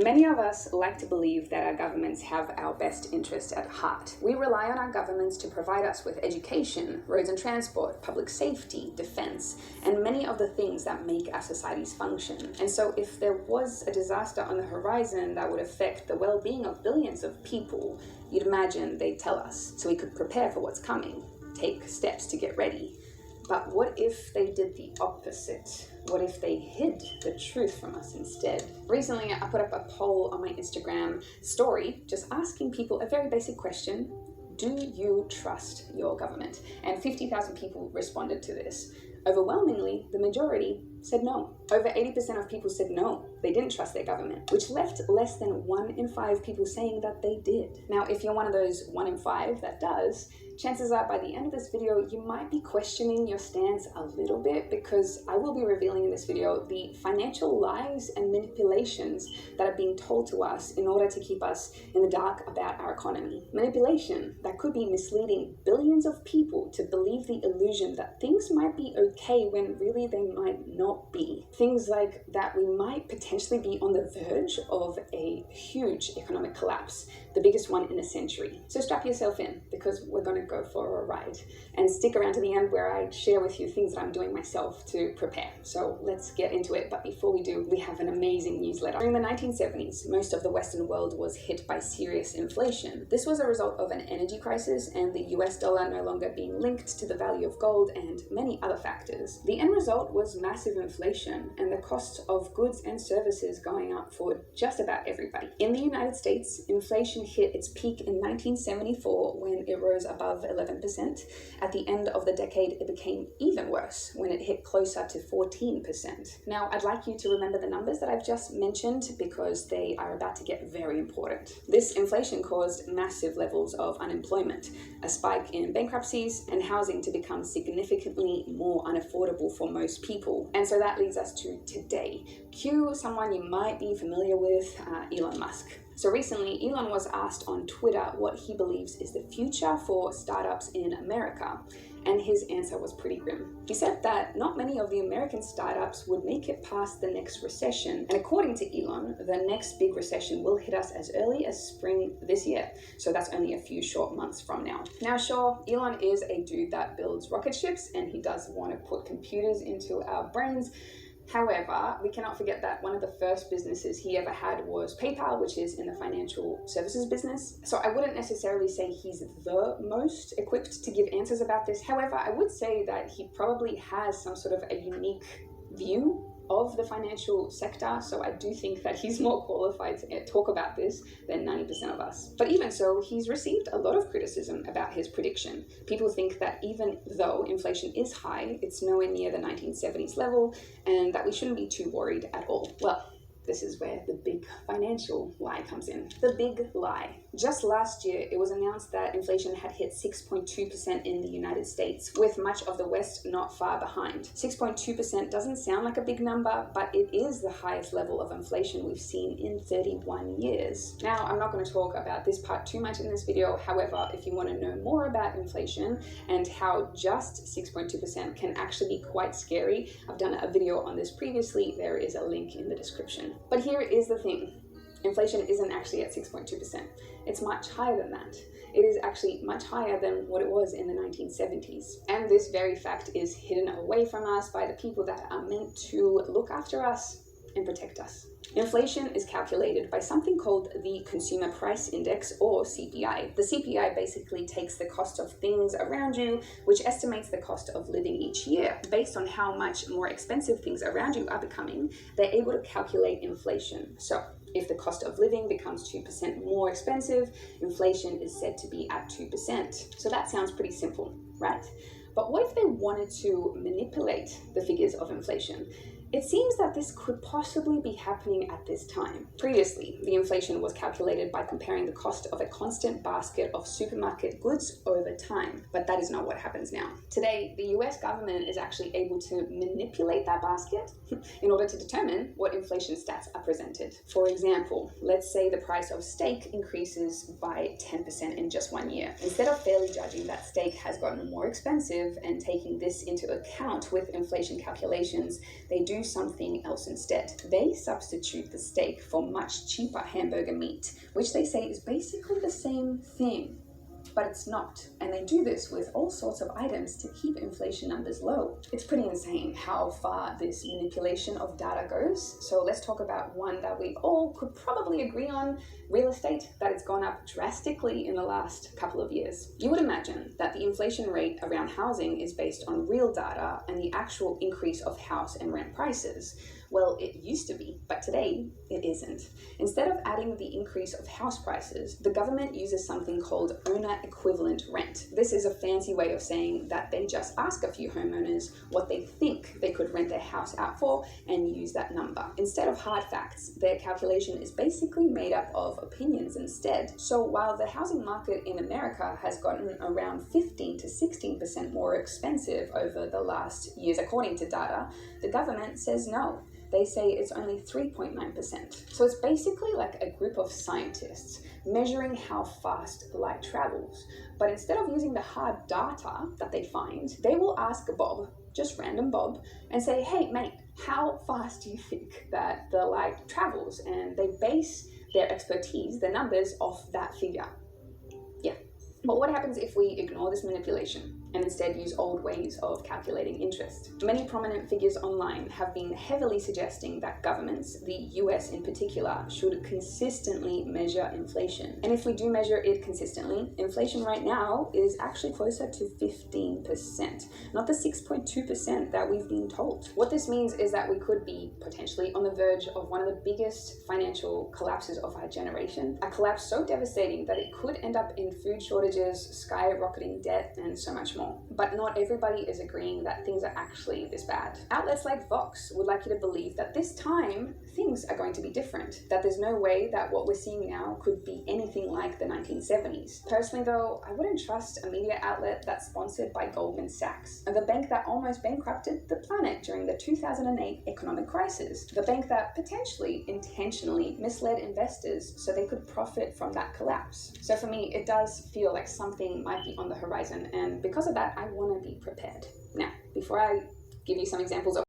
Many of us like to believe that our governments have our best interest at heart. We rely on our governments to provide us with education, roads and transport, public safety, defense, and many of the things that make our societies function. And so if there was a disaster on the horizon that would affect the well-being of billions of people, you'd imagine they'd tell us so we could prepare for what's coming, take steps to get ready. But what if they did the opposite? What if they hid the truth from us instead? Recently, I put up a poll on my Instagram story, just asking people a very basic question. Do you trust your government? And 50,000 people responded to this. Overwhelmingly, the majority said no. Over 80% of people said no, they didn't trust their government, which left less than 1 in 5 people saying that they did. Now, if you're one of those 1 in 5 that does, chances are by the end of this video, you might be questioning your stance a little bit, because I will be revealing in this video the financial lies and manipulations that are being told to us in order to keep us in the dark about our economy. Manipulation that could be misleading billions of people to believe the illusion that things might be okay when really they might not be. Things like that we might potentially be on the verge of a huge economic collapse, the biggest one in a century. So strap yourself in, because we're going to go for a ride, and stick around to the end where I share with you things that I'm doing myself to prepare. So let's get into it. But before we do, we have an amazing newsletter. During the 1970s, most of the Western world was hit by serious inflation. This was a result of an energy crisis and the US dollar no longer being linked to the value of gold and many other factors. The end result was massive inflation and the cost of goods and services going up for just about everybody. In the United States, inflation hit its peak in 1974 when it rose above 11%. At the end of the decade, it became even worse when it hit closer to 14%. Now, I'd like you to remember the numbers that I've just mentioned, because they are about to get very important. This inflation caused massive levels of unemployment, a spike in bankruptcies, and housing to become significantly more unaffordable for most people. And so that leads us to today. Cue someone you might be familiar with, Elon Musk. So recently, Elon was asked on Twitter what he believes is the future for startups in America, and his answer was pretty grim. He said that not many of the American startups would make it past the next recession, and according to Elon, the next big recession will hit us as early as spring this year, so that's only a few short months from now. Now sure, Elon is a dude that builds rocket ships, and he does want to put computers into our brains. However, we cannot forget that one of the first businesses he ever had was PayPal, which is in the financial services business. So I wouldn't necessarily say he's the most equipped to give answers about this. However, I would say that he probably has some sort of a unique view of the financial sector, so I do think that he's more qualified to talk about this than 90% of us. But even so, he's received a lot of criticism about his prediction. People think that even though inflation is high, it's nowhere near the 1970s level, and that we shouldn't be too worried at all. Well, this is where the big financial lie comes in. The big lie. Just last year, it was announced that inflation had hit 6.2% in the United States, with much of the West not far behind. 6.2% doesn't sound like a big number, but it is the highest level of inflation we've seen in 31 years. Now, I'm not going to talk about this part too much in this video. However, if you want to know more about inflation and how just 6.2% can actually be quite scary, I've done a video on this previously. There is a link in the description. But here is the thing. Inflation isn't actually at 6.2%. It's much higher than that. It is actually much higher than what it was in the 1970s. And this very fact is hidden away from us by the people that are meant to look after us and protect us. Inflation is calculated by something called the Consumer Price Index, or CPI. The CPI basically takes the cost of things around you, which estimates the cost of living each year. Based on how much more expensive things around you are becoming, they're able to calculate inflation. So if the cost of living becomes 2% more expensive, inflation is said to be at 2%. So that sounds pretty simple, right? But what if they wanted to manipulate the figures of inflation? It seems that this could possibly be happening at this time. Previously, the inflation was calculated by comparing the cost of a constant basket of supermarket goods over time, but that is not what happens now. Today, the US government is actually able to manipulate that basket in order to determine what inflation stats are presented. For example, let's say the price of steak increases by 10% in just 1 year. Instead of fairly judging that steak has gotten more expensive and taking this into account with inflation calculations, they do do something else instead. They substitute the steak for much cheaper hamburger meat, which they say is basically the same thing. But it's not, and they do this with all sorts of items to keep inflation numbers low. It's pretty insane how far this manipulation of data goes. So let's talk about one that we all could probably agree on: real estate, that it's gone up drastically in the last couple of years. You would imagine that the inflation rate around housing is based on real data and the actual increase of house and rent prices. Well, it used to be, but today it isn't. Instead of adding the increase of house prices, the government uses something called owner equivalent rent. This is a fancy way of saying that they just ask a few homeowners what they think they could rent their house out for and use that number. Instead of hard facts, their calculation is basically made up of opinions instead. So while the housing market in America has gotten around 15 to 16% more expensive over the last years, according to data, the government says no. They say it's only 3.9%. So it's basically like a group of scientists measuring how fast light travels. But instead of using the hard data that they find, they will ask Bob, just random Bob, and say, hey mate, how fast do you think that the light travels? And they base their expertise, the numbers, off that figure. Yeah. But what happens if we ignore this manipulation and instead use old ways of calculating interest? Many prominent figures online have been heavily suggesting that governments, the US in particular, should consistently measure inflation. And if we do measure it consistently, inflation right now is actually closer to 15%, not the 6.2% that we've been told. What this means is that we could be potentially on the verge of one of the biggest financial collapses of our generation, a collapse so devastating that it could end up in food shortages, skyrocketing debt, and so much more. But not everybody is agreeing that things are actually this bad. Outlets like Vox would like you to believe that this time things are going to be different, that there's no way that what we're seeing now could be anything like the 1970s. Personally though, I wouldn't trust a media outlet that's sponsored by Goldman Sachs, the bank that almost bankrupted the planet during the 2008 economic crisis, the bank that potentially intentionally misled investors so they could profit from that collapse. So for me, it does feel like something might be on the horizon, and because of that, I want to be prepared. Now, before I give you some examples of